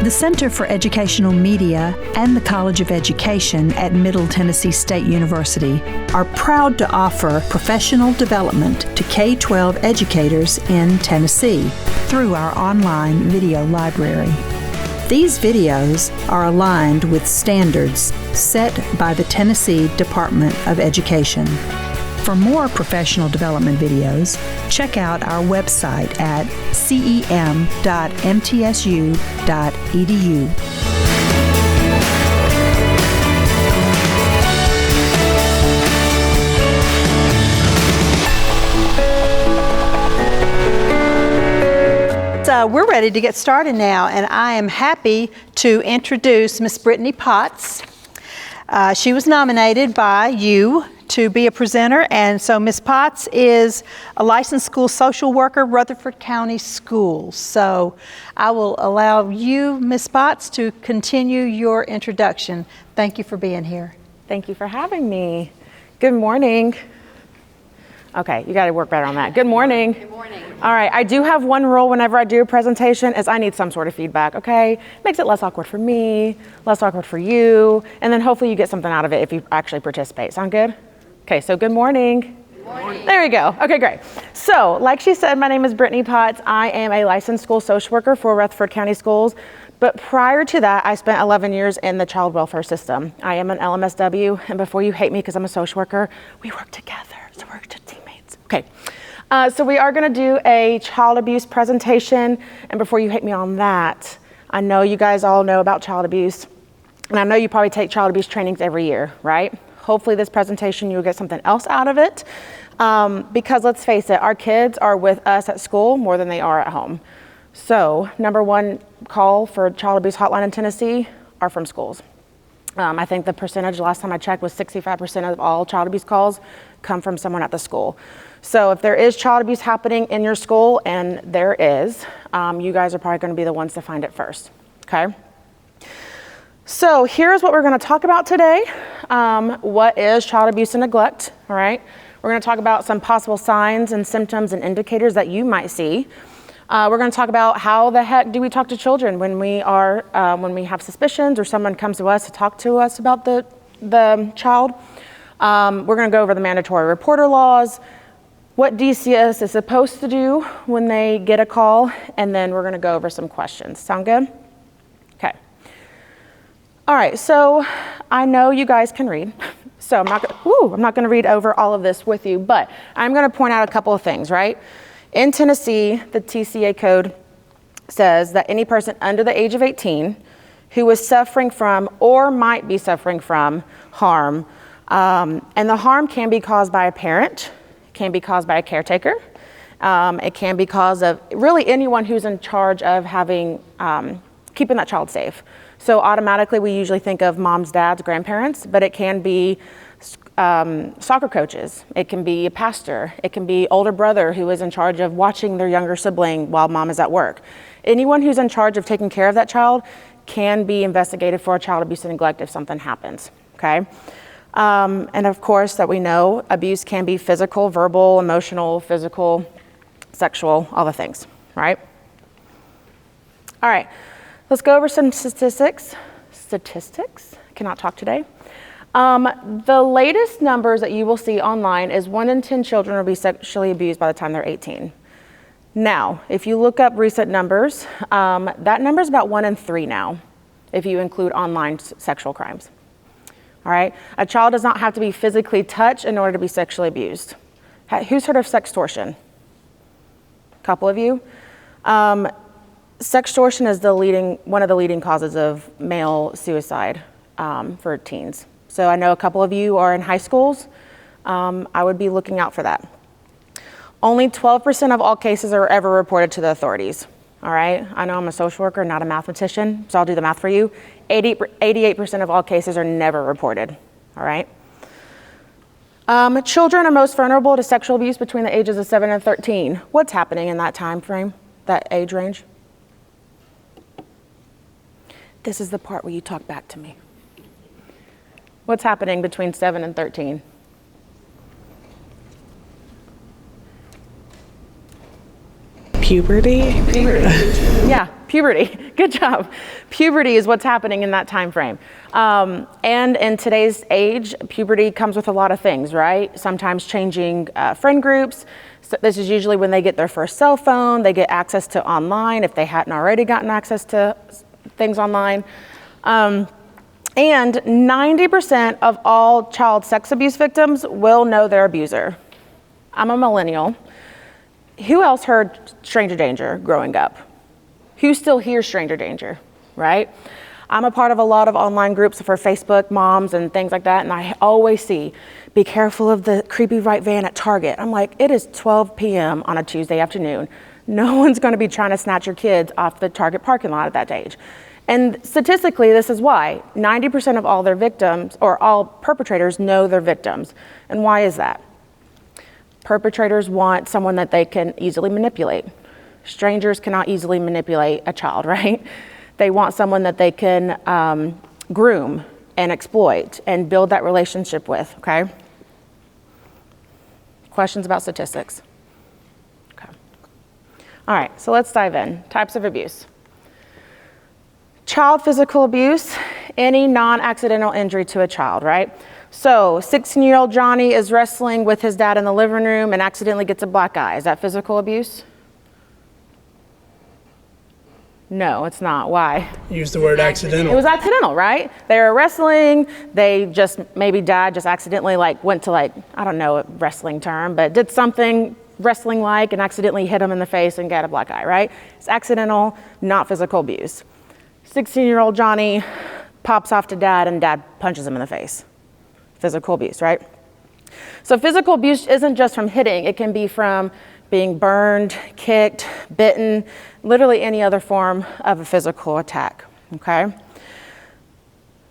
The Center for Educational Media and the College of Education at Middle Tennessee State University are proud to offer professional development to K-12 educators in Tennessee through our online video library. These videos are aligned with standards set by the Tennessee Department of Education. For more professional development videos, check out our website at cem.mtsu.edu. So we're ready to get started now, and I am happy to introduce Miss Brittany Potts. She was nominated by you to be a presenter, and so Ms. Potts is a licensed school social worker, Rutherford County Schools. So I will allow you, Ms. Potts, to continue your introduction. Thank you for being here. Thank you for having me. Good morning. Okay, you got to work better on that. Good morning. Good morning. All right, I do have one rule whenever I do a presentation is I need some sort of feedback, okay? Makes it less awkward for me, less awkward for you, and then hopefully you get something out of it if you actually participate. Sound good? Okay, so good morning. Good morning. There we go. Okay, great. So, like she said, my name is Brittany Potts. I am a licensed school social worker for Rutherford County Schools. But prior to that, I spent 11 years in the child welfare system. I am an LMSW, and before you hate me because I'm a social worker, we work together, so we're good teammates. Okay, so we are gonna do a child abuse presentation, and before you hate me on that, I know you guys all know about child abuse, and I know you probably take child abuse trainings every year, right? Hopefully this presentation, you'll get something else out of it. Because let's face it, our kids are with us at school more than they are at home. So number one call for child abuse hotline in Tennessee are from schools. I think the percentage last time I checked was 65% of all child abuse calls come from someone at the school. So if there is child abuse happening in your school, and there is, you guys are probably gonna be the ones to find it first, okay? So here's what we're going to talk about today. What is child abuse and neglect, all right? We're going to talk about some possible signs and symptoms and indicators that you might see. We're going to talk about how the heck do we talk to children when we have suspicions or someone comes to us to talk to us about the child. We're going to go over the mandatory reporter laws, what DCS is supposed to do when they get a call, and then we're going to go over some questions. Sound good? Okay. All right, so I know you guys can read, so I'm not going to read over all of this with you, but I'm going to point out a couple of things, right? In Tennessee, the TCA code says that any person under the age of 18 who is suffering from or might be suffering from harm, and the harm can be caused by a parent, can be caused by a caretaker, it can be caused of really anyone who's in charge of having, keeping that child safe. So automatically we usually think of moms, dads, grandparents, but it can be soccer coaches. It can be a pastor. It can be older brother who is in charge of watching their younger sibling while mom is at work. Anyone who's in charge of taking care of that child can be investigated for child abuse and neglect if something happens, okay? And of course that we know abuse can be physical, verbal, emotional, physical, sexual, all the things, right? All right. Let's go over some statistics. Cannot talk today. The latest numbers that you will see online is 1 in 10 children will be sexually abused by the time they're 18. Now, if you look up recent numbers, that number is about 1 in 3 now, if you include online sexual crimes. All right, a child does not have to be physically touched in order to be sexually abused. Who's heard of sextortion? A couple of you. Sextortion is one of the leading causes of male suicide for teens. So I know a couple of you are in high schools. I would be looking out for that. Only 12% of all cases are ever reported to the authorities. All right, I know I'm a social worker, not a mathematician, so I'll do the math for you. 88% of all cases are never reported. All right. Children are most vulnerable to sexual abuse between the ages of 7 and 13. What's happening in that time frame, that age range? This is the part where you talk back to me. What's happening between 7 and 13? Puberty? Puberty. Yeah, puberty. Good job. Puberty is what's happening in that time frame. And in today's age, puberty comes with a lot of things, right? Sometimes changing friend groups. So this is usually when they get their first cell phone, they get access to online if they hadn't already gotten access to things online. And 90% of all child sex abuse victims will know their abuser. I'm a millennial. Who else heard stranger danger growing up? Who still hears stranger danger, right? I'm a part of a lot of online groups for Facebook moms and things like that, and I always see, be careful of the creepy white van at Target. I'm like, it is 12 p.m. on a Tuesday afternoon. No one's gonna be trying to snatch your kids off the Target parking lot at that age. And statistically, this is why 90% of all their victims, or all perpetrators, know their victims. And why is that? Perpetrators want someone that they can easily manipulate. Strangers cannot easily manipulate a child, right? They want someone that they can groom and exploit and build that relationship with, okay? Questions about statistics? Okay. All right, so let's dive in. Types of abuse. Child physical abuse, any non-accidental injury to a child, right? So 16-year-old Johnny is wrestling with his dad in the living room and accidentally gets a black eye. Is that physical abuse? No, it's not. Why? Use the word accidental. It was accidental, right? They were wrestling. They just, maybe dad just accidentally went to I don't know a wrestling term, but did something wrestling-like and accidentally hit him in the face and got a black eye, right? It's accidental, not physical abuse. 16-year-old Johnny pops off to dad and dad punches him in the face. Physical abuse, right? So physical abuse isn't just from hitting. It can be from being burned, kicked, bitten, literally any other form of a physical attack, okay?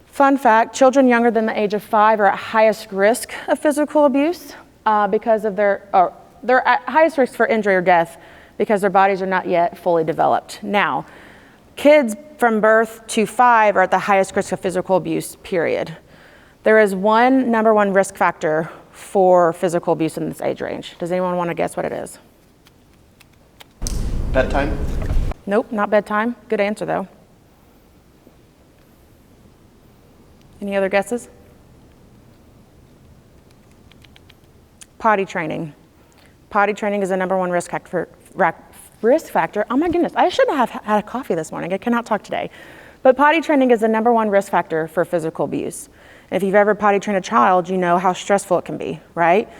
Fun fact, children younger than the age of 5 are at highest risk of physical abuse because of they're at highest risk for injury or death because their bodies are not yet fully developed. Now, kids from birth to 5 are at the highest risk of physical abuse, period. There is one number one risk factor for physical abuse in this age range. Does anyone want to guess what it is? Bedtime? Nope, not bedtime. Good answer though. Any other guesses? Potty training. Potty training is the number one risk factor. Oh my goodness, I should have had a coffee this morning. I cannot talk today. But potty training is the number one risk factor for physical abuse. If you've ever potty trained a child, you know how stressful it can be, right?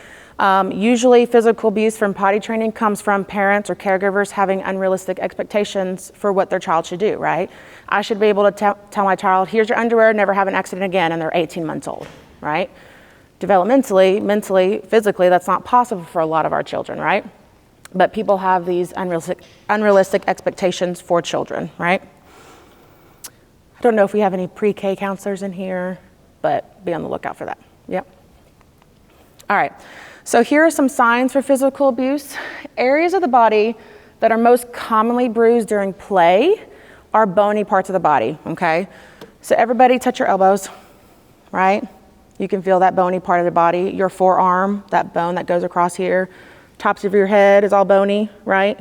Usually physical abuse from potty training comes from parents or caregivers having unrealistic expectations for what their child should do, right? I should be able to tell my child, here's your underwear, never have an accident again, and they're 18 months old, right? Developmentally, mentally, physically, that's not possible for a lot of our children, right? But people have these unrealistic expectations for children, right? I don't know if we have any pre-K counselors in here, but be on the lookout for that. Yep. All right. So here are some signs for physical abuse. Areas of the body that are most commonly bruised during play are bony parts of the body, okay? So everybody touch your elbows, right? You can feel that bony part of the body. Your forearm, that bone that goes across here. Tops of your head is all bony, right?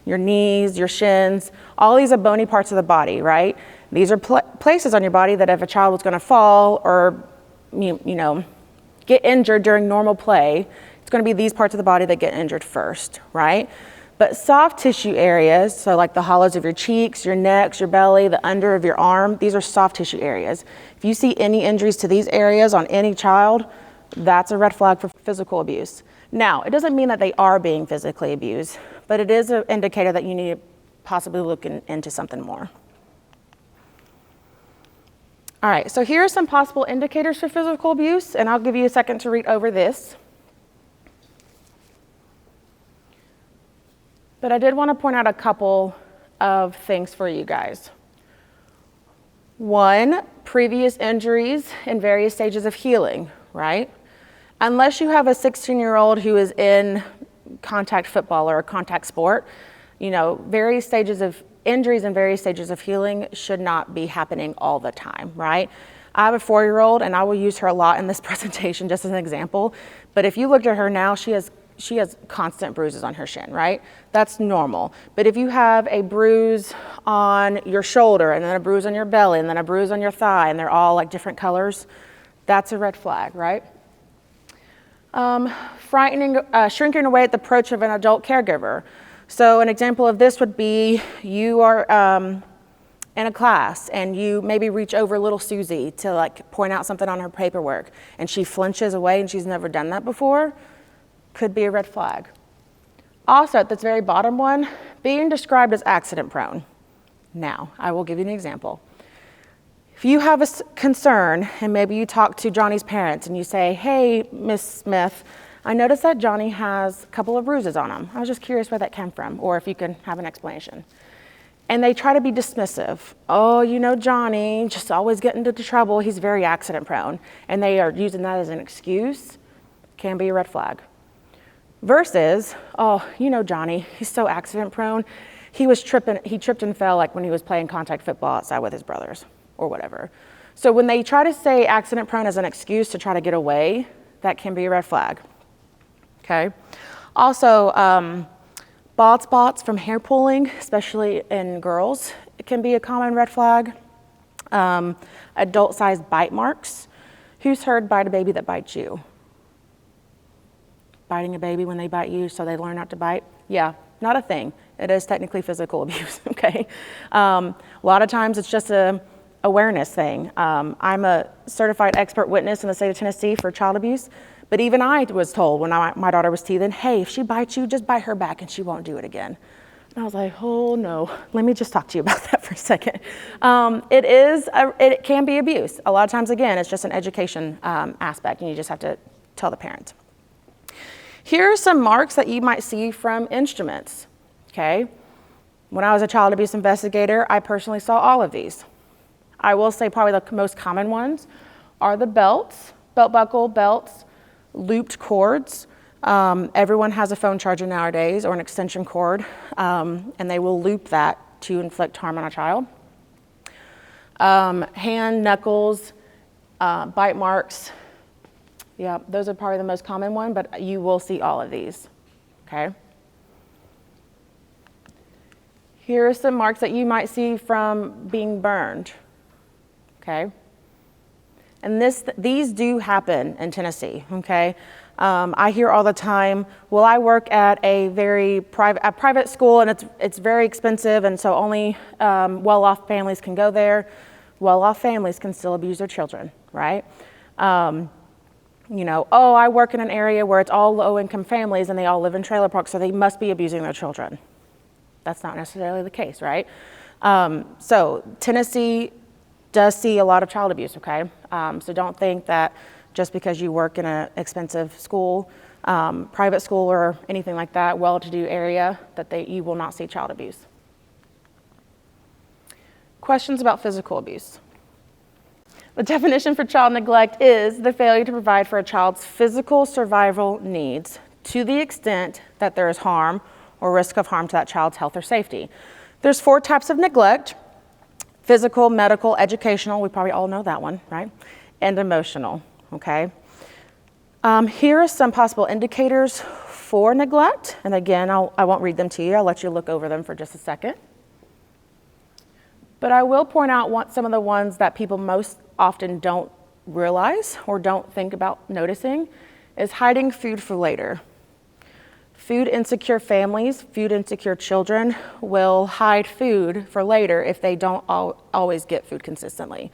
Your knees, your shins, all these are bony parts of the body, right? These are places on your body that if a child was gonna fall or, you know, get injured during normal play, it's gonna be these parts of the body that get injured first, right? But soft tissue areas, so like the hollows of your cheeks, your necks, your belly, the under of your arm, these are soft tissue areas. If you see any injuries to these areas on any child, that's a red flag for physical abuse. Now, it doesn't mean that they are being physically abused, but it is an indicator that you need to possibly look into something more. All right, so here are some possible indicators for physical abuse, and I'll give you a second to read over this. But I did want to point out a couple of things for you guys. One, previous injuries in various stages of healing, right? Unless you have a 16-year-old who is in contact football or a contact sport, you know, various stages of injuries and various stages of healing should not be happening all the time, right? I have a 4-year-old and I will use her a lot in this presentation just as an example, but if you looked at her now, she she has constant bruises on her shin, right? That's normal. But if you have a bruise on your shoulder and then a bruise on your belly and then a bruise on your thigh and they're all like different colors, that's a red flag, right? Shrinking away at the approach of an adult caregiver. So an example of this would be you are in a class and you maybe reach over little Susie to like point out something on her paperwork and she flinches away and she's never done that before, could be a red flag. Also at this very bottom one, being described as accident prone. Now, I will give you an example. If you have a concern and maybe you talk to Johnny's parents and you say, hey, Miss Smith, I noticed that Johnny has a couple of bruises on him. I was just curious where that came from, or if you can have an explanation. And they try to be dismissive. Oh, you know, Johnny, just always getting into trouble. He's very accident prone. And they are using that as an excuse. Can be a red flag. Versus, oh, you know, Johnny, he's so accident prone. He tripped and fell like when he was playing contact football outside with his brothers or whatever. So when they try to say accident prone as an excuse to try to get away, that can be a red flag. Okay. Also, bald spots from hair pulling, especially in girls, it can be a common red flag. Adult-sized bite marks. Who's heard bite a baby that bites you? Biting a baby when they bite you so they learn not to bite? Yeah, not a thing. It is technically physical abuse, okay? A lot of times it's just a awareness thing. I'm a certified expert witness in the state of Tennessee for child abuse. But even I was told when my daughter was teething, hey, if she bites you, just bite her back and she won't do it again. And I was like, oh no, let me just talk to you about that for a second. It can be abuse. A lot of times, again, it's just an education aspect and you just have to tell the parent. Here are some marks that you might see from instruments, okay? When I was a child abuse investigator, I personally saw all of these. I will say probably the most common ones are the belts, belt buckle, belts, looped cords. Everyone has a phone charger nowadays or an extension cord, and they will loop that to inflict harm on a child. Hand, knuckles, bite marks. Yeah, those are probably the most common one, but you will see all of these, okay? Here are some marks that you might see from being burned, okay? And these do happen in Tennessee, okay? I hear all the time, well, I work at a private school and it's very expensive and so only well-off families can go there. Well-off families can still abuse their children, right? You know, oh, I work in an area where it's all low-income families and they all live in trailer parks, so they must be abusing their children. That's not necessarily the case, right? So Tennessee does see a lot of child abuse, okay? So don't think that just because you work in an expensive school, private school or anything like that, well-to-do area, that you will not see child abuse. Questions about physical abuse. The definition for child neglect is the failure to provide for a child's physical survival needs to the extent that there is harm or risk of harm to that child's health or safety. There's 4 types of neglect: physical, medical, educational, we probably all know that one, right? And emotional, okay? Here are some possible indicators for neglect. And again, I won't read them to you. I'll let you look over them for just a second. But I will point out some of the ones that people most often don't realize or don't think about noticing is hiding food for later. Food insecure families, food insecure children will hide food for later if they don't always get food consistently.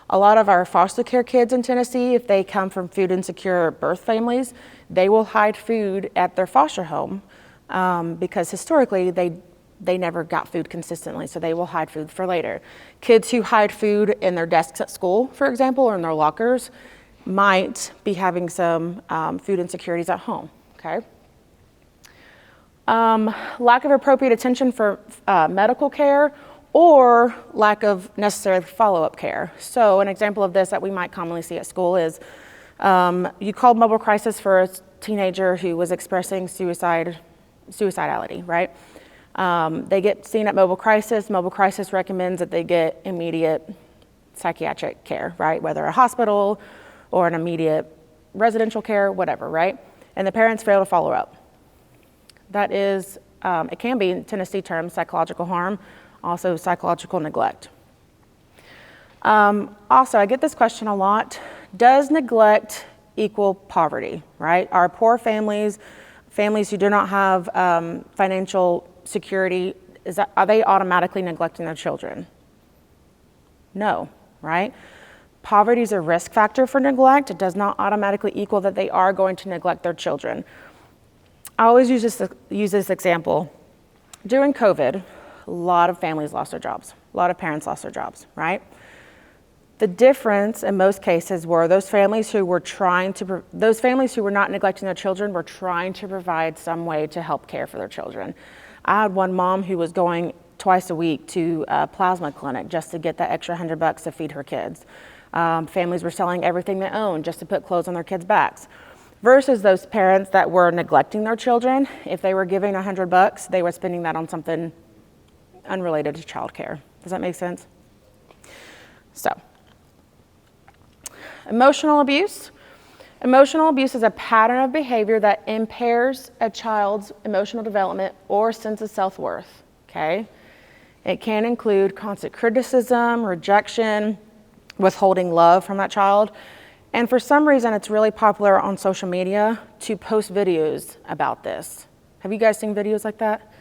A lot of our foster care kids in Tennessee, if they come from food insecure birth families, they will hide food at their foster home because historically they never got food consistently, so they will hide food for later. Kids who hide food in their desks at school, for example, or in their lockers, might be having some food insecurities at home, okay? Lack of appropriate attention for medical care or lack of necessary follow-up care. So an example of this that we might commonly see at school is you called mobile crisis for a teenager who was expressing suicidality, right? They get seen at mobile crisis. Mobile crisis recommends that they get immediate psychiatric care, right? Whether a hospital or an immediate residential care, whatever, right? And the parents fail to follow up. That is, it can be in Tennessee terms, psychological harm, also psychological neglect. Also, I get this question a lot. Does neglect equal poverty, right? Are poor families, families who do not have financial security, are they automatically neglecting their children? No, right? Poverty is a risk factor for neglect. It does not automatically equal that they are going to neglect their children. I always use this example. During COVID, a lot of families lost their jobs. A lot of parents lost their jobs, right? The difference in most cases were those families who were not neglecting their children were trying to provide some way to help care for their children. I had one mom who was going twice a week to a plasma clinic just to get that extra $100 to feed her kids. Families were selling everything they owned just to put clothes on their kids' backs. Versus those parents that were neglecting their children, if they were giving $100, they were spending that on something unrelated to childcare. Does that make sense? So, emotional abuse. Emotional abuse is a pattern of behavior that impairs a child's emotional development or sense of self-worth, okay? It can include constant criticism, rejection, withholding love from that child. And for some reason, it's really popular on social media to post videos about this. Have you guys seen videos like that?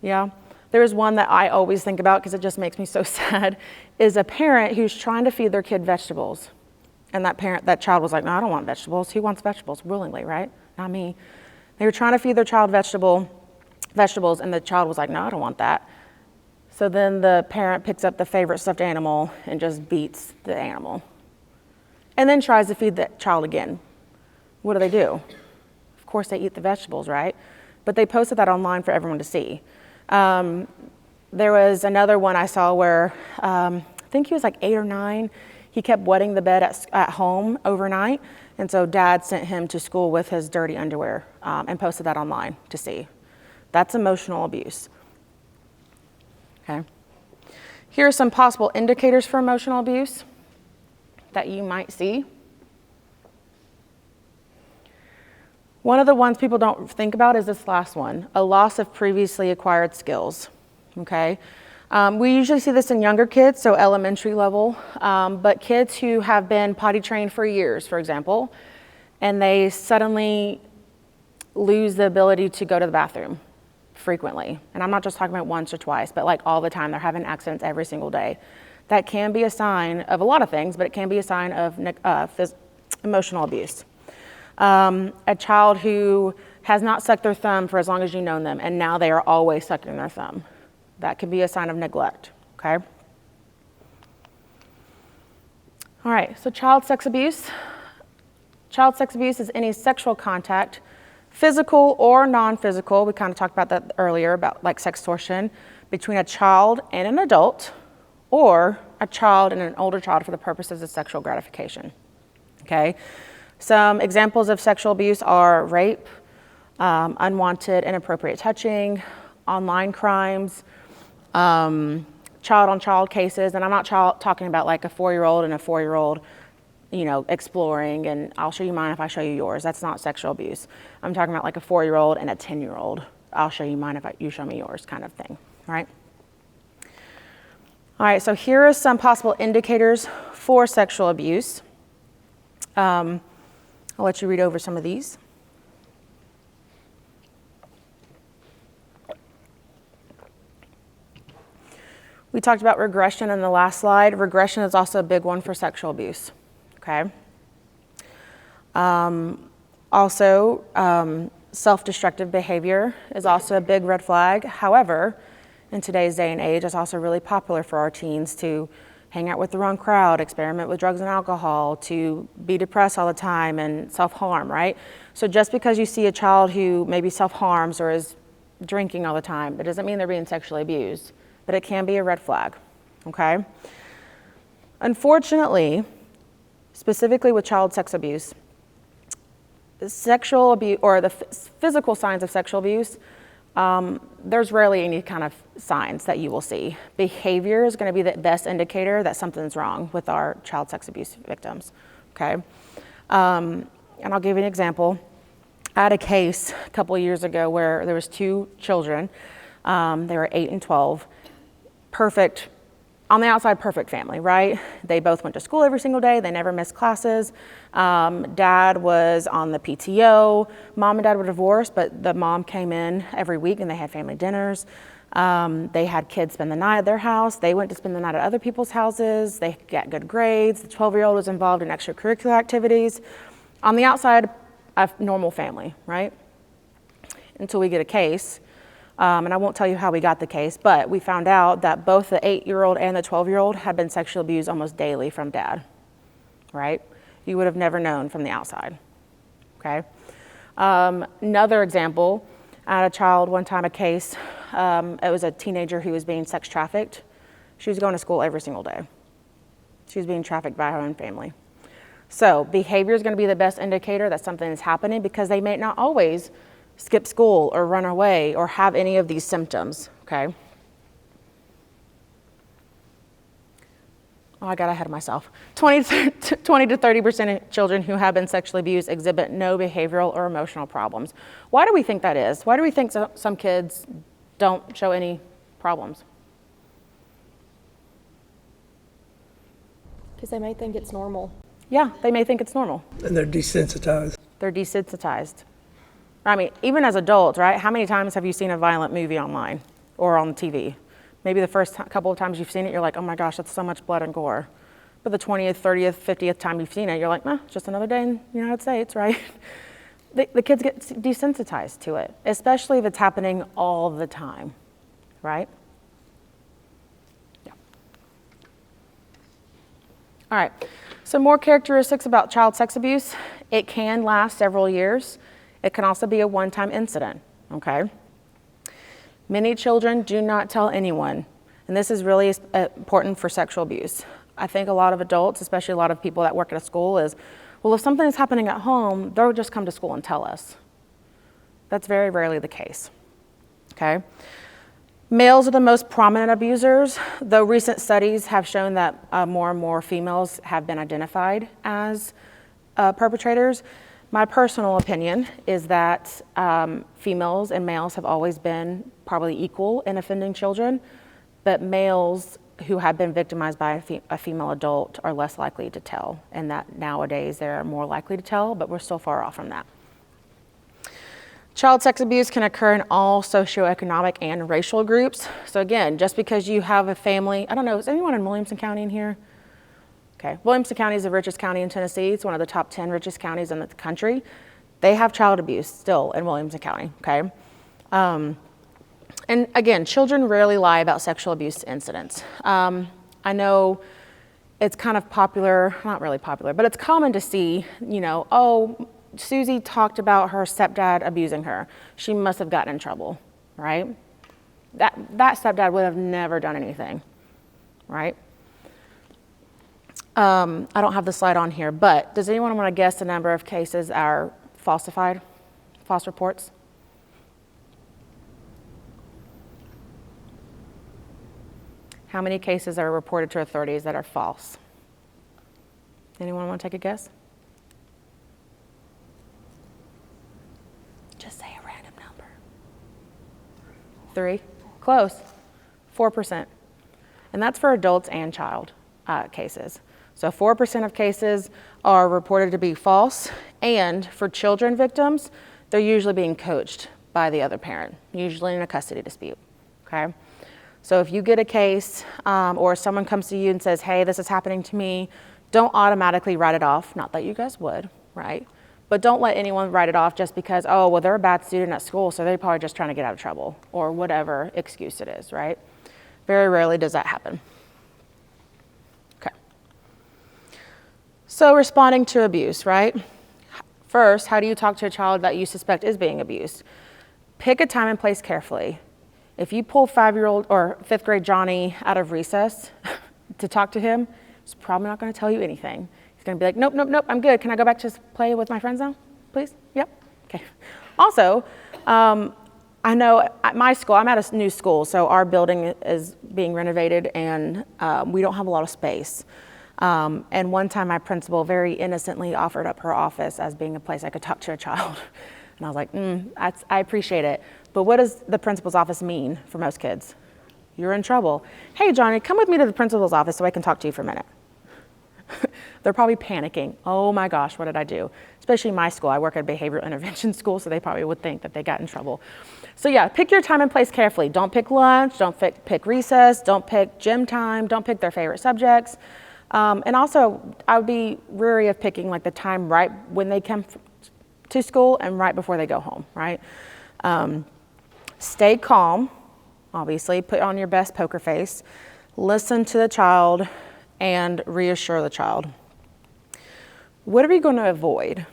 Yeah? There's one that I always think about because it just makes me so sad, is a parent who's trying to feed their kid vegetables. And that child was like, no, I don't want vegetables. Who wants vegetables? Willingly, right? Not me. They were trying to feed their child vegetables, and the child was like, no, I don't want that. So then the parent picks up the favorite stuffed animal and just beats the animal. And then tries to feed the child again. What do? Of course they eat the vegetables, right? But they posted that online for everyone to see. There was another one I saw where I think he was like 8 or 9. He kept wetting the bed at home overnight. And so dad sent him to school with his dirty underwear and posted that online to see. That's emotional abuse. Okay. Here are some possible indicators for emotional abuse that you might see. One of the ones people don't think about is this last one, a loss of previously acquired skills, okay? We usually see this in younger kids, so elementary level, but kids who have been potty trained for years, for example, and they suddenly lose the ability to go to the bathroom frequently. And I'm not just talking about once or twice, but like all the time. They're having accidents every single day. That can be a sign of a lot of things, but it can be a sign of emotional abuse. A child who has not sucked their thumb for as long as you've known them, and now they are always sucking their thumb. That can be a sign of neglect, okay? All right, so child sex abuse. Child sex abuse is any sexual contact, physical or non-physical, we kind of talked about that earlier, about like sextortion, between a child and an adult, or a child and an older child for the purposes of sexual gratification, okay? Some examples of sexual abuse are rape, unwanted, inappropriate touching, online crimes, child-on-child cases, and I'm not talking about like a 4-year-old and a 4-year-old, exploring, and I'll show you mine if I show you yours. That's not sexual abuse. I'm talking about like a 4-year-old and a 10-year-old. I'll show you mine if you show me yours kind of thing, right? All right, so here are some possible indicators for sexual abuse. I'll let you read over some of these. We talked about regression in the last slide. Regression is also a big one for sexual abuse, okay? Self-destructive behavior is also a big red flag. However, in today's day and age, it's also really popular for our teens to hang out with the wrong crowd, experiment with drugs and alcohol, to be depressed all the time and self-harm, right? So just because you see a child who maybe self-harms or is drinking all the time, it doesn't mean they're being sexually abused, but it can be a red flag, okay? Unfortunately, specifically with child sex abuse, sexual abuse or the physical signs of sexual abuse, there's rarely any kind of signs that you will see. Behavior is going to be the best indicator that something's wrong with our child sex abuse victims, okay? And I'll give you an example. I had a case a couple of years ago where there was 2 children. They were 8 and 12. Perfect, on the outside, perfect family, right? They both went to school every single day. They never missed classes. Dad was on the PTO. Mom and dad were divorced, but the mom came in every week and they had family dinners. They had kids spend the night at their house. They went to spend the night at other people's houses. They got good grades. The 12-year-old was involved in extracurricular activities. On the outside, a normal family, right? Until we get a case. And I won't tell you how we got the case, but we found out that both the 8-year-old and the 12-year-old had been sexually abused almost daily from dad, right? You would have never known from the outside, okay? Another example, I had a child one time, a case, it was a teenager who was being sex trafficked. She was going to school every single day. She was being trafficked by her own family. So behavior is going to be the best indicator that something is happening because they may not always skip school or run away or have any of these symptoms, okay? Oh, I got ahead of myself. 20 to 30% of children who have been sexually abused exhibit no behavioral or emotional problems. Why do we think that is? Why do we think some kids don't show any problems? Because they may think it's normal. Yeah, they may think it's normal. And they're desensitized. They're desensitized. I mean, even as adults, right? How many times have you seen a violent movie online or on TV? Maybe the first couple of times you've seen it, you're like, oh my gosh, that's so much blood and gore. But the 20th, 30th, 50th time you've seen it, you're like, it's just another day in the United States, right? The kids get desensitized to it, especially if it's happening all the time, right? Yeah. All right, some more characteristics about child sex abuse. It can last several years. It can also be a one-time incident, okay? Many children do not tell anyone, and this is really important for sexual abuse. I think a lot of adults, especially a lot of people that work at a school, is, well, if something is happening at home, they'll just come to school and tell us. That's very rarely the case, okay? Males are the most prominent abusers, though recent studies have shown that more and more females have been identified as perpetrators. My personal opinion is that females and males have always been probably equal in offending children, but males who have been victimized by a female adult are less likely to tell, and that nowadays they're more likely to tell, but we're still far off from that. Child sex abuse can occur in all socioeconomic and racial groups. So again, just because you have a family, I don't know, is anyone in Williamson County in here? Okay, Williamson County is the richest county in Tennessee. It's one of the top 10 richest counties in the country. They have child abuse still in Williamson County, okay? And again, children rarely lie about sexual abuse incidents. I know it's kind of popular, not really popular, but it's common to see, oh, Susie talked about her stepdad abusing her. She must have gotten in trouble, right? That stepdad would have never done anything, right? I don't have the slide on here, but does anyone want to guess the number of cases are falsified, false reports? How many cases are reported to authorities that are false? Anyone want to take a guess? Just say a random number. 3? Close. 4%. And that's for adults and child cases. So 4% of cases are reported to be false, and for children victims, they're usually being coached by the other parent, usually in a custody dispute, okay? So if you get a case or someone comes to you and says, hey, this is happening to me, don't automatically write it off. Not that you guys would, right? But don't let anyone write it off just because, oh, well, they're a bad student at school, so they're probably just trying to get out of trouble, or whatever excuse it is, right? Very rarely does that happen. Okay. So responding to abuse, right? First, how do you talk to a child that you suspect is being abused? Pick a time and place carefully. If you pull 5-year-old or 5th grade Johnny out of recess to talk to him, he's probably not going to tell you anything. He's going to be like, nope, nope, nope, I'm good. Can I go back to play with my friends now, please? Yep. Okay. Also, I know at my school, I'm at a new school, so our building is being renovated, and we don't have a lot of space. And one time my principal very innocently offered up her office as being a place I could talk to a child. And I was like, I appreciate it. But what does the principal's office mean for most kids? You're in trouble. Hey, Johnny, come with me to the principal's office so I can talk to you for a minute. They're probably panicking. Oh my gosh, what did I do? Especially my school. I work at a behavioral intervention school, so they probably would think that they got in trouble. So yeah, pick your time and place carefully. Don't pick lunch, don't pick recess, don't pick gym time, don't pick their favorite subjects. And also, I would be wary of picking like the time right when they come to school and right before they go home, right? Stay calm, obviously, put on your best poker face, listen to the child, and reassure the child. What are we going to avoid?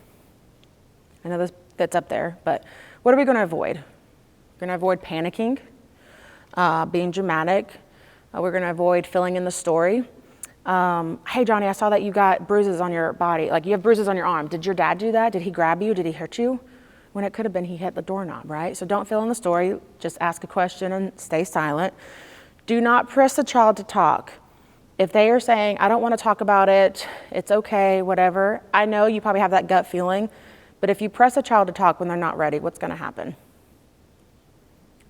I know that's up there, but what are we going to avoid? We're going to avoid panicking, being dramatic. We're going to avoid filling in the story. Hey, Johnny, I saw that you got bruises on your body. Like you have bruises on your arm. Did your dad do that? Did he grab you? Did he hurt you? When it could have been he hit the doorknob, right? So don't fill in the story. Just ask a question and stay silent. Do not press the child to talk. If they are saying, I don't want to talk about it, it's okay, whatever. I know you probably have that gut feeling, but if you press a child to talk when they're not ready, what's going to happen?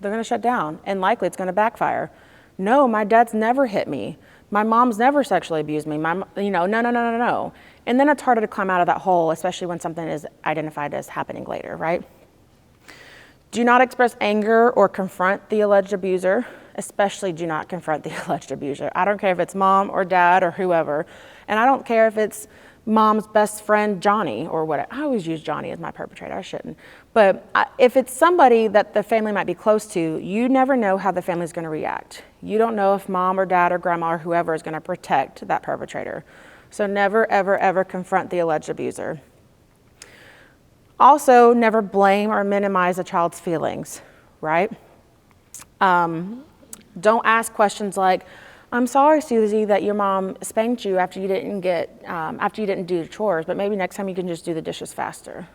They're going to shut down, and likely it's going to backfire. No, my dad's never hit me. My mom's never sexually abused me. No. And then it's harder to climb out of that hole, especially when something is identified as happening later, right? Do not express anger or confront the alleged abuser. Especially do not confront the alleged abuser. I don't care if it's mom or dad or whoever. And I don't care if it's mom's best friend, Johnny, or what. I always use Johnny as my perpetrator. I shouldn't. But if it's somebody that the family might be close to, you never know how the family's going to react. You don't know if mom or dad or grandma or whoever is going to protect that perpetrator. So never, ever, ever confront the alleged abuser. Also, never blame or minimize a child's feelings, right? Don't ask questions like, I'm sorry, Susie, that your mom spanked you after you didn't do the chores, but maybe next time you can just do the dishes faster.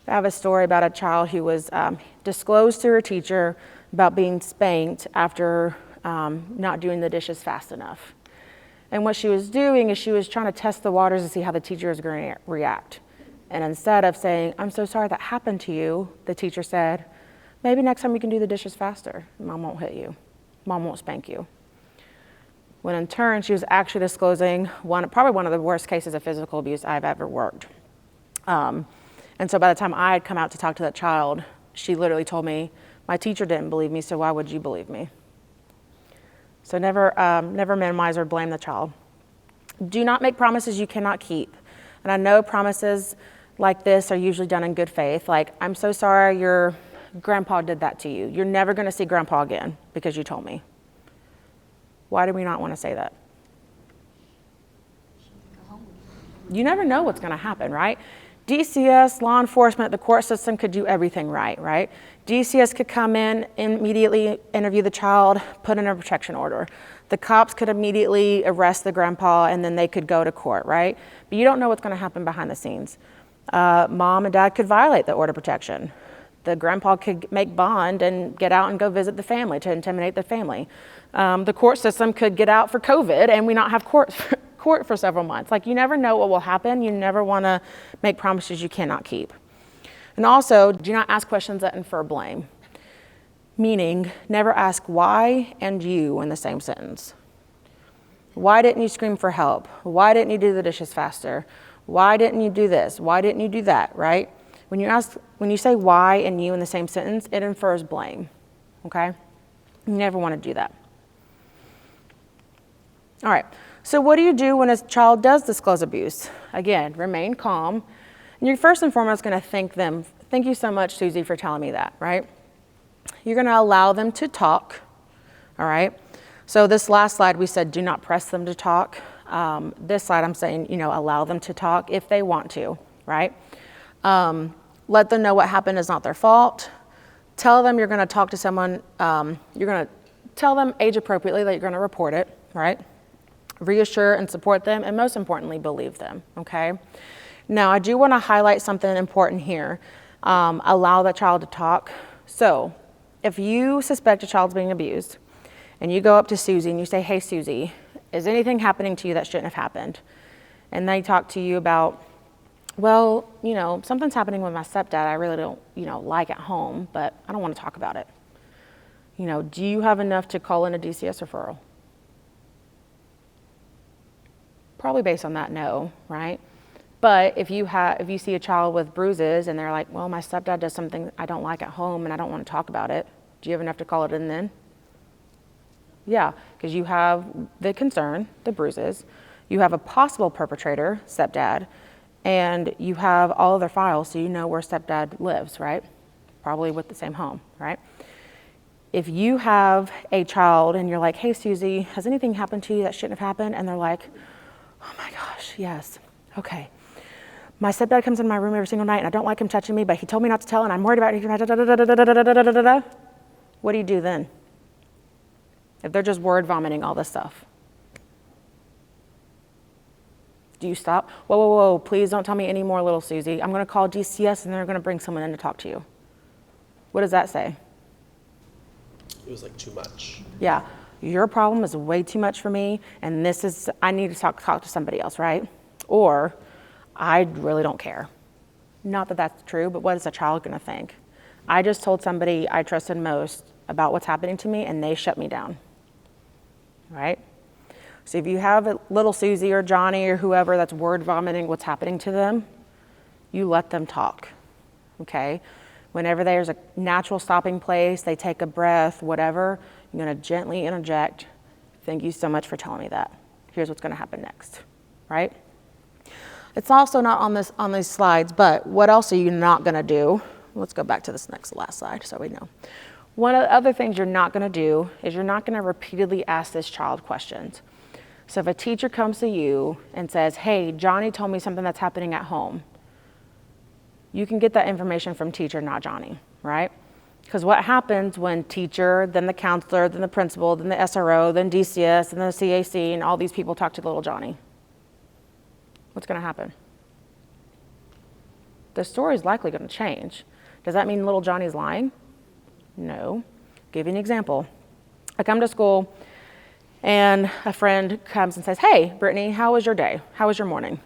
I have a story about a child who was disclosed to her teacher about being spanked after not doing the dishes fast enough. And what she was doing is she was trying to test the waters to see how the teacher was going to react. And instead of saying, I'm so sorry that happened to you, the teacher said, maybe next time you can do the dishes faster. Mom won't hit you. Mom won't spank you. When in turn, she was actually disclosing probably one of the worst cases of physical abuse I've ever worked. And so by the time I had come out to talk to that child, she literally told me, my teacher didn't believe me, so why would you believe me? So never minimize or blame the child. Do not make promises you cannot keep. And I know promises like this are usually done in good faith. Like, I'm so sorry your grandpa did that to you. You're never going to see grandpa again because you told me. Why do we not want to say that? You never know what's going to happen, right? DCS, law enforcement, the court system could do everything right? DCS could come in, immediately interview the child, put in a protection order. The cops could immediately arrest the grandpa and then they could go to court, right? But you don't know what's going to happen behind the scenes. Mom and dad could violate the order of protection. The grandpa could make bond and get out and go visit the family to intimidate the family. The court system could get out for COVID and we not have court for several months. Like, you never know what will happen. You never want to make promises you cannot keep. And also, do not ask questions that infer blame. Meaning, never ask why and you in the same sentence. Why didn't you scream for help? Why didn't you do the dishes faster? Why didn't you do this? Why didn't you do that, right? When you say why and you in the same sentence, it infers blame, okay? You never want to do that. All right, so what do you do when a child does disclose abuse? Again, remain calm. And you're first and foremost going to thank them. Thank you so much, Susie, for telling me that, right? You're going to allow them to talk, all right? So this last slide, we said do not press them to talk. This slide, I'm saying, allow them to talk if they want to, right? Let them know what happened is not their fault. Tell them you're going to talk to someone. You're going to tell them age appropriately that you're going to report it, right? Reassure and support them, and most importantly, believe them, okay? Now, I do want to highlight something important here. Allow that child to talk. So, if you suspect a child's being abused, and you go up to Susie and you say, hey, Susie, is anything happening to you that shouldn't have happened? And they talk to you about well, something's happening with my stepdad I really don't, like at home, but I don't want to talk about it. Do you have enough to call in a DCS referral? Probably based on that, no, right? But if you see a child with bruises and they're like, well, my stepdad does something I don't like at home and I don't want to talk about it, do you have enough to call it in then? Yeah, because you have the concern, the bruises, you have a possible perpetrator, stepdad, and you have all of their files, so you know where stepdad lives, right? Probably with the same home, right? If you have a child and you're like, hey, Susie, has anything happened to you that shouldn't have happened? And they're like, oh my gosh, yes, okay. My stepdad comes in my room every single night and I don't like him touching me, but he told me not to tell and I'm worried about it. What do you do then? If they're just word vomiting all this stuff. Do you stop? Whoa, whoa, whoa, please don't tell me any more, little Susie. I'm going to call DCS and they're going to bring someone in to talk to you. What does that say? It was like too much. Yeah, your problem is way too much for me and I need to talk to somebody else, right? Or, I really don't care. Not that that's true, but what is a child going to think? I just told somebody I trusted most about what's happening to me and they shut me down, right? So if you have a little Susie or Johnny or whoever that's word vomiting what's happening to them, you let them talk, okay? Whenever there's a natural stopping place, they take a breath, whatever, you're going to gently interject, thank you so much for telling me that. Here's what's going to happen next, right? It's also not on these slides, but what else are you not going to do? Let's go back to this last slide so we know. One of the other things you're not going to do is you're not going to repeatedly ask this child questions. So if a teacher comes to you and says, hey, Johnny told me something that's happening at home, you can get that information from teacher, not Johnny, right? Because what happens when teacher, then the counselor, then the principal, then the SRO, then DCS, and then the CAC, and all these people talk to little Johnny? What's going to happen? The story is likely going to change. Does that mean little Johnny's lying? No. Give you an example. I come to school and a friend comes and says, hey, Brittany, how was your day? How was your morning?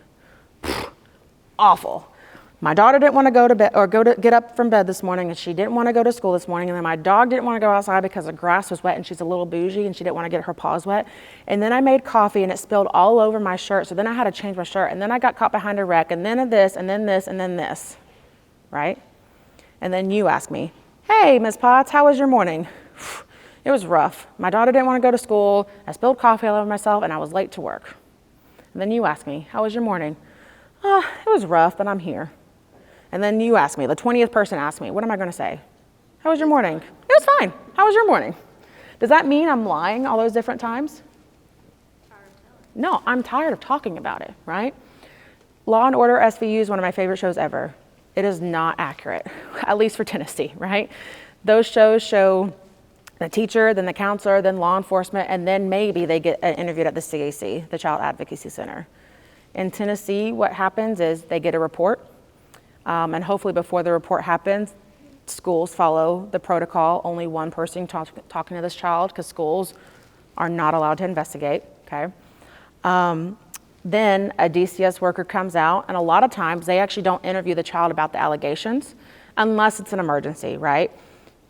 Awful. My daughter didn't want to go to bed or get up from bed this morning, and she didn't want to go to school this morning. And then my dog didn't want to go outside because the grass was wet, and she's a little bougie, and she didn't want to get her paws wet. And then I made coffee, and it spilled all over my shirt. So then I had to change my shirt, and then I got caught behind a wreck, and then this, and then this, and then this, right? And then you ask me, hey, Ms. Potts, how was your morning? It was rough. My daughter didn't want to go to school. I spilled coffee all over myself, and I was late to work. And then you ask me, how was your morning? It was rough, but I'm here. And then you ask me, the 20th person asked me, what am I going to say? How was your morning? It was fine. How was your morning? Does that mean I'm lying all those different times? No, I'm tired of talking about it, right? Law and Order SVU is one of my favorite shows ever. It is not accurate, at least for Tennessee, right? Those shows show the teacher, then the counselor, then law enforcement, and then maybe they get interviewed at the CAC, the Child Advocacy Center. In Tennessee, what happens is they get a report, and hopefully before the report happens, schools follow the protocol. Only one person talking to this child, because schools are not allowed to investigate, okay? Then a DCS worker comes out, and a lot of times they actually don't interview the child about the allegations unless it's an emergency, right?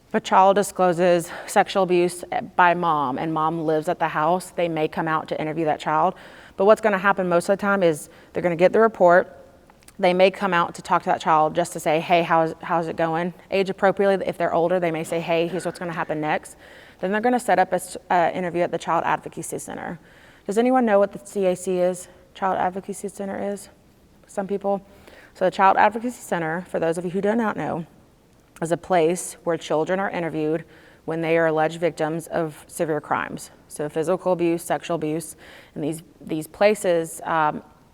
If a child discloses sexual abuse by mom and mom lives at the house, they may come out to interview that child. But what's going to happen most of the time is they're going to get the report. They may come out to talk to that child just to say, hey, how's it going? Age appropriately, if they're older, they may say, hey, here's what's going to happen next. Then they're going to set up an interview at the Child Advocacy Center. Does anyone know what the CAC is? Child Advocacy Center is? Some people. So the Child Advocacy Center, for those of you who do not know, is a place where children are interviewed when they are alleged victims of severe crimes. So physical abuse, sexual abuse, and these places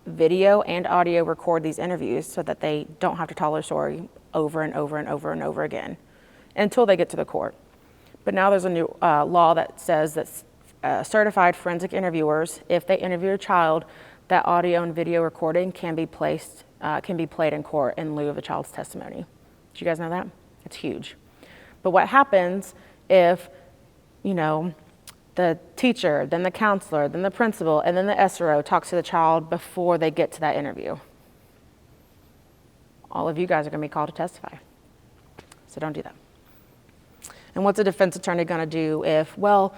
video and audio record these interviews so that they don't have to tell their story over and over and over and over again until they get to the court. But now there's a new law that says that certified forensic interviewers, if they interview a child, that audio and video recording can be played in court in lieu of a child's testimony. Did you guys know that? It's huge. But what happens if, the teacher, then the counselor, then the principal, and then the SRO talks to the child before they get to that interview? all of you guys are going to be called to testify. So don't do that. And what's a defense attorney going to do if, well,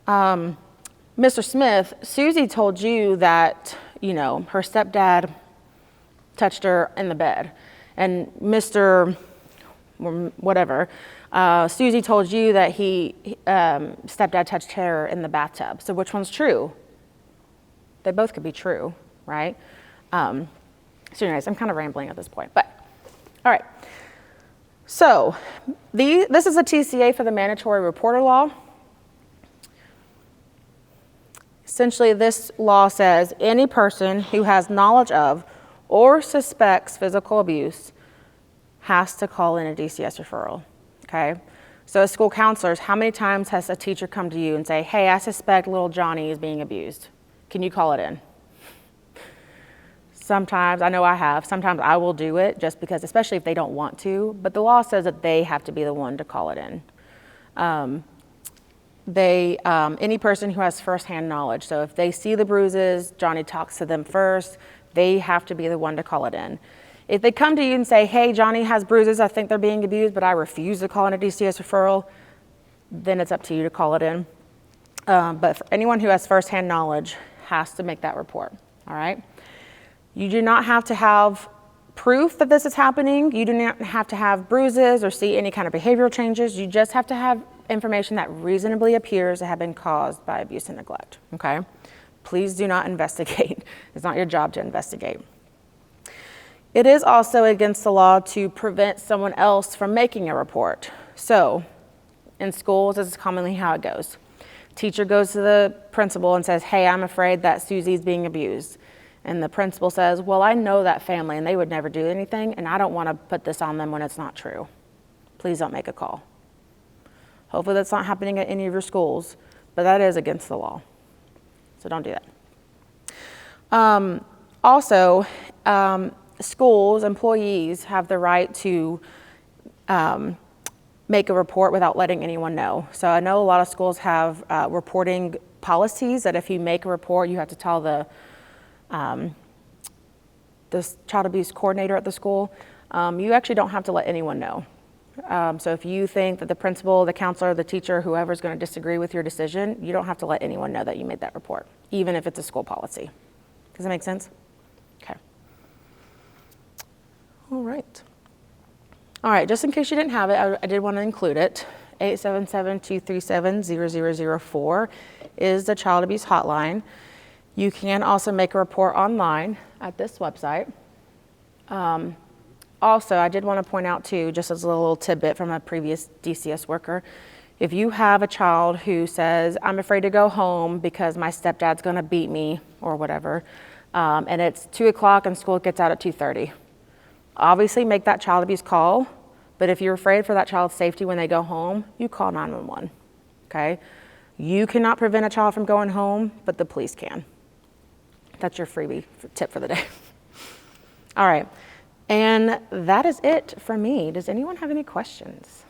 Mr. Smith, Susie told you that, you know, her stepdad touched her in the bed, and Mr. whatever, Susie told you that stepdad touched her in the bathtub. So which one's true? They both could be true, right? So anyways, I'm kind of rambling at this point, but all right. So this is a TCA for the mandatory reporter law. Essentially, this law says any person who has knowledge of or suspects physical abuse has to call in a DCS referral, okay? So as school counselors, how many times has a teacher come to you and say, hey, I suspect little Johnny is being abused. Can you call it in? Sometimes, I know I have, sometimes I will do it just because, especially if they don't want to, but the law says that they have to be the one to call it in. Any person who has firsthand knowledge, so if they see the bruises, Johnny talks to them first, they have to be the one to call it in. If they come to you and say, hey, Johnny has bruises, I think they're being abused, but I refuse to call in a DCS referral, then it's up to you to call it in. But for anyone who has firsthand knowledge has to make that report, all right? You do not have to have proof that this is happening. You do not have to have bruises or see any kind of behavioral changes. You just have to have information that reasonably appears to have been caused by abuse and neglect, okay? Please do not investigate. It's not your job to investigate. It is also against the law to prevent someone else from making a report. So in schools, this is commonly how it goes. Teacher goes to the principal and says, hey, I'm afraid that Susie's being abused. And the principal says, well, I know that family and they would never do anything, and I don't want to put this on them when it's not true. Please don't make a call. Hopefully that's not happening at any of your schools, but that is against the law. So don't do that. Also, schools, employees have the right to make a report without letting anyone know. So I know a lot of schools have reporting policies that if you make a report, you have to tell the child abuse coordinator at the school. You actually don't have to let anyone know. So if you think that the principal, the counselor, the teacher, whoever's going to disagree with your decision, you don't have to let anyone know that you made that report, even if it's a school policy. Does that make sense? Okay. All right. All right, just in case you didn't have it, I did want to include it. 877-237-0004 is the child abuse hotline. You can also make a report online at this website. Also, I did want to point out too, just as a little tidbit from a previous DCS worker, if you have a child who says, I'm afraid to go home because my stepdad's going to beat me or whatever, and it's 2 o'clock and school gets out at 2:30, obviously make that child abuse call, but if you're afraid for that child's safety when they go home, you call 911, okay? You cannot prevent a child from going home, but the police can. That's your freebie tip for the day. All right, and that is it for me. Does anyone have any questions?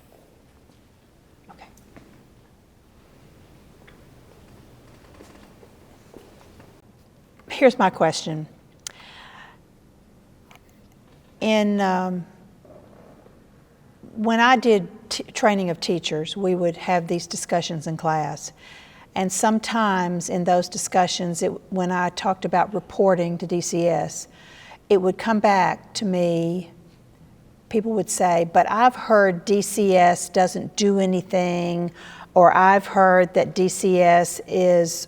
Okay. Here's my question. When I did training of teachers, we would have these discussions in class. And sometimes in those discussions, when I talked about reporting to DCS, it would come back to me, people would say, but I've heard DCS doesn't do anything, or I've heard that DCS is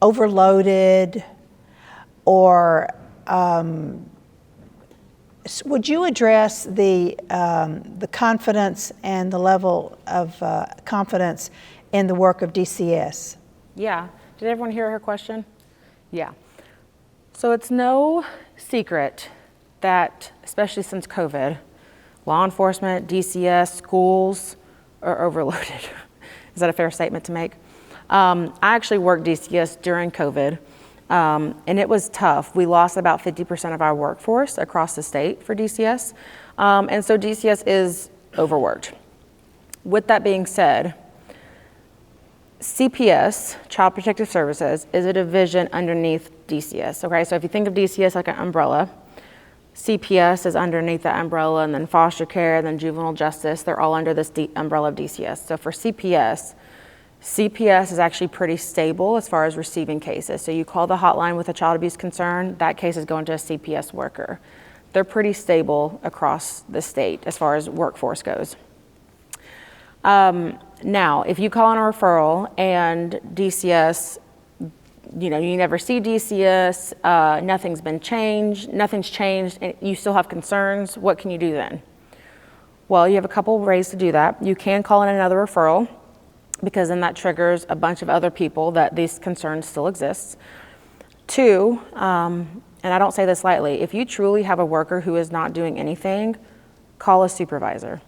overloaded, or would you address the confidence and the level of confidence in the work of DCS? Yeah. Did everyone hear her question? Yeah. So it's no secret that, especially since COVID, law enforcement, DCS, schools are overloaded. Is that a fair statement to make? I actually worked DCS during COVID, and it was tough. We lost about 50% of our workforce across the state for DCS, and so DCS is overworked. With that being said, CPS, Child Protective Services, is a division underneath DCS, okay? So if you think of DCS like an umbrella, CPS is underneath the umbrella, and then foster care, and then juvenile justice. They're all under this umbrella of DCS. So for CPS is actually pretty stable as far as receiving cases. So you call the hotline with a child abuse concern, that case is going to a CPS worker. They're pretty stable across the state as far as workforce goes. Now, if you call in a referral and DCS, you never see DCS, nothing's changed, and you still have concerns, what can you do then? Well, you have a couple of ways to do that. You can call in another referral, because then that triggers a bunch of other people that these concerns still exist. Two, and I don't say this lightly, if you truly have a worker who is not doing anything, call a supervisor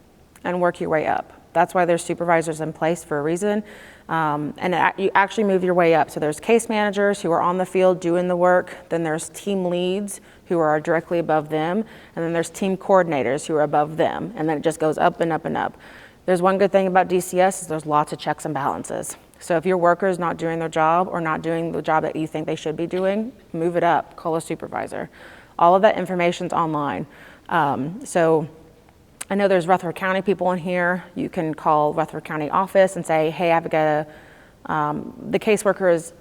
and work your way up. That's why there's supervisors in place for a reason. You actually move your way up. So there's case managers who are on the field doing the work. Then there's team leads who are directly above them. And then there's team coordinators who are above them. And then it just goes up and up and up. There's one good thing about DCS is there's lots of checks and balances. So if your worker is not doing their job or not doing the job that you think they should be doing, move it up, call a supervisor. All of that information's online. So I know there's Rutherford County people in here. You can call Rutherford County office and say, hey, I've got the caseworker is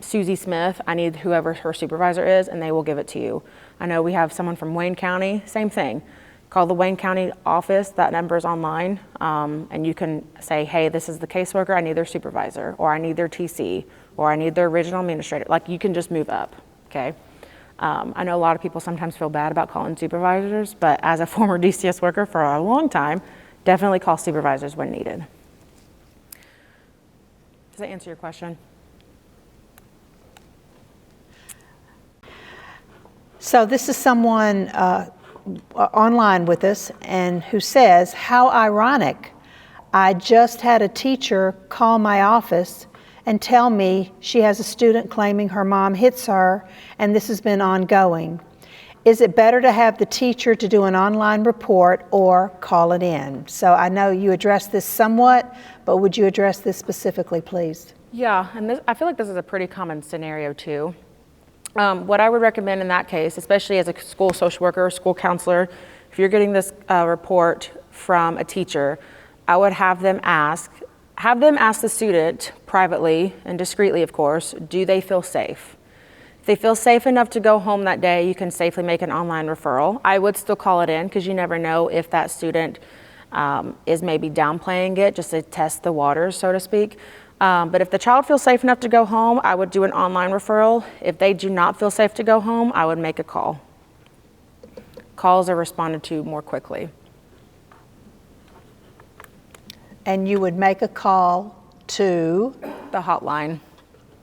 Susie Smith. I need whoever her supervisor is, and they will give it to you. I know we have someone from Wayne County, same thing. Call the Wayne County office, that number is online, and you can say, hey, this is the caseworker, I need their supervisor, or I need their TC, or I need their regional administrator. Like, you can just move up, okay? I know a lot of people sometimes feel bad about calling supervisors, but as a former DCS worker for a long time, definitely call supervisors when needed. Does that answer your question? So this is someone online with us and who says, how ironic. I just had a teacher call my office and tell me she has a student claiming her mom hits her, and this has been ongoing. Is it better to have the teacher to do an online report or call it in? So I know you addressed this somewhat, but would you address this specifically, please? Yeah, and I feel like this is a pretty common scenario too. What I would recommend in that case, especially as a school social worker or school counselor, if you're getting this report from a teacher, I would have them ask the student privately and discreetly, of course, do they feel safe? If they feel safe enough to go home that day, you can safely make an online referral. I would still call it in because you never know if that student is maybe downplaying it just to test the waters, so to speak. But if the child feels safe enough to go home, I would do an online referral. If they do not feel safe to go home, I would make a call. Calls are responded to more quickly. And you would make a call to? The hotline.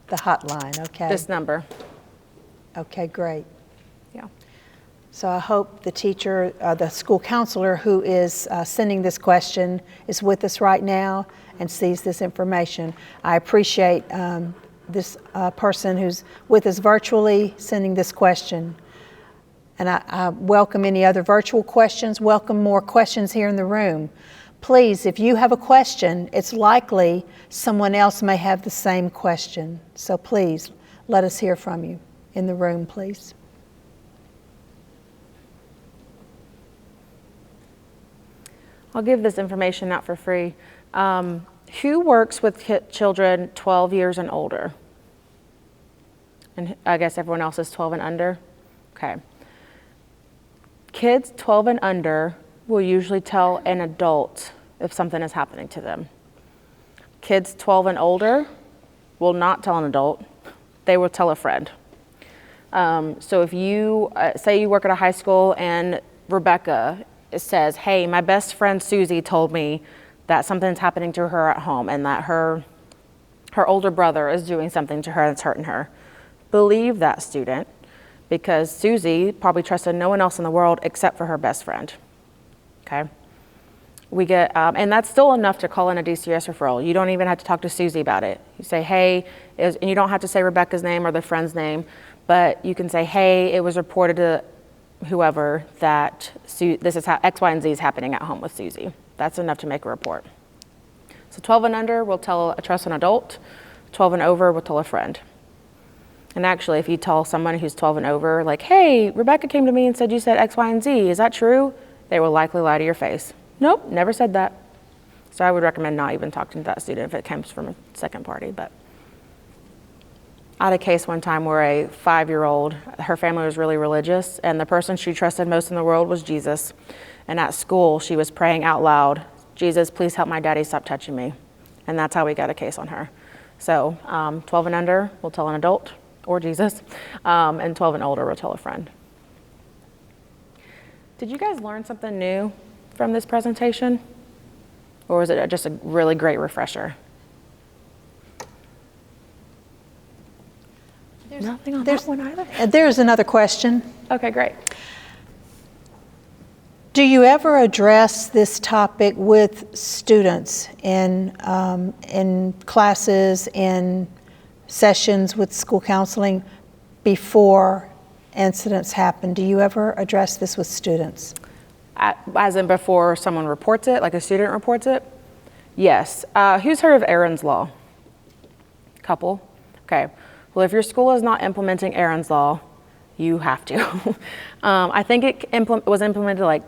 The hotline, okay. This number. Okay, great. Yeah. So I hope the teacher, the school counselor who is sending this question is with us right now and sees this information. I appreciate this person who's with us virtually sending this question. And I welcome any other virtual questions, welcome more questions here in the room. Please, if you have a question, it's likely someone else may have the same question. So please, let us hear from you in the room, please. I'll give this information out for free. Who works with children 12 years and older? And I guess everyone else is 12 and under? Okay. Kids 12 and under will usually tell an adult if something is happening to them. Kids 12 and older will not tell an adult, they will tell a friend. So if you, say you work at a high school and Rebecca says, hey, my best friend Susie told me that something's happening to her at home and that her older brother is doing something to her that's hurting her. Believe that student, because Susie probably trusted no one else in the world except for her best friend, okay? We get, and that's still enough to call in a DCS referral. You don't even have to talk to Susie about it. You say, hey, and you don't have to say Rebecca's name or the friend's name, but you can say, hey, it was reported to whoever that this is how X, Y, and Z is happening at home with Susie. That's enough to make a report. So 12 and under will tell a trusted adult. 12 and over will tell a friend. And actually, if you tell someone who's 12 and over, like, hey, Rebecca came to me and said you said X, Y, and Z, is that true? They will likely lie to your face. Nope, never said that. So I would recommend not even talking to that student if it comes from a second party. But I had a case one time where a 5-year-old, her family was really religious, and the person she trusted most in the world was Jesus. And at school, she was praying out loud, Jesus, please help my daddy stop touching me. And that's how we got a case on her. So 12 and under, we'll tell an adult or Jesus, and 12 and older, we'll tell a friend. Did you guys learn something new from this presentation? Or was it just a really great refresher? Nothing on that one either? There's another question. Okay, great. Do you ever address this topic with students in classes, in sessions with school counseling before incidents happen? Do you ever address this with students? As in before someone reports it, like a student reports it? Yes. Who's heard of Aaron's Law? Couple? Okay. Well, if your school is not implementing Aaron's Law, you have to. I think it was implemented like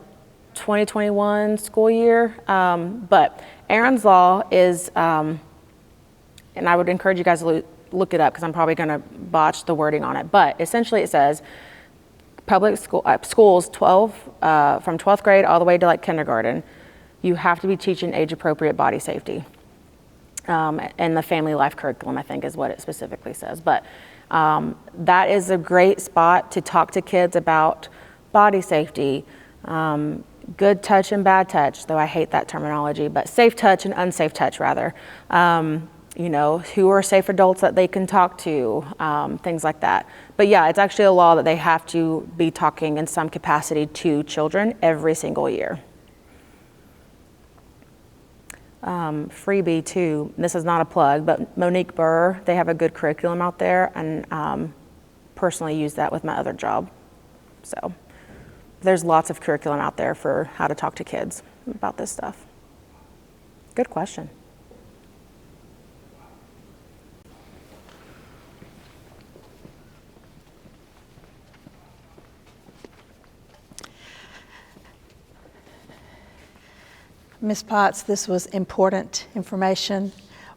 2021 school year, but Aaron's Law is, and I would encourage you guys to look it up because I'm probably going to botch the wording on it, but essentially it says public schools from 12th grade all the way to like kindergarten, you have to be teaching age-appropriate body safety. And the family life curriculum, I think, is what it specifically says. But that is a great spot to talk to kids about body safety, good touch and bad touch, though I hate that terminology, but safe touch and unsafe touch, rather. You know, who are safe adults that they can talk to, things like that. But yeah, it's actually a law that they have to be talking in some capacity to children every single year. Freebie too, this is not a plug, but Monique Burr, they have a good curriculum out there, and personally use that with my other job. So there's lots of curriculum out there for how to talk to kids about this stuff. Good question. Ms. Potts, this was important information,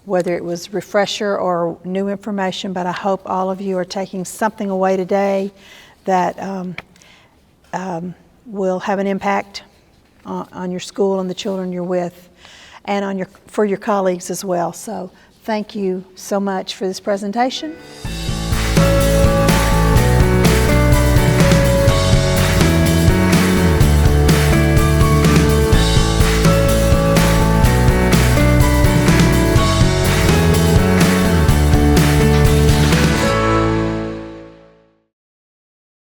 whether it was refresher or new information, but I hope all of you are taking something away today that will have an impact on your school and the children you're with, and for your colleagues as well. So thank you so much for this presentation.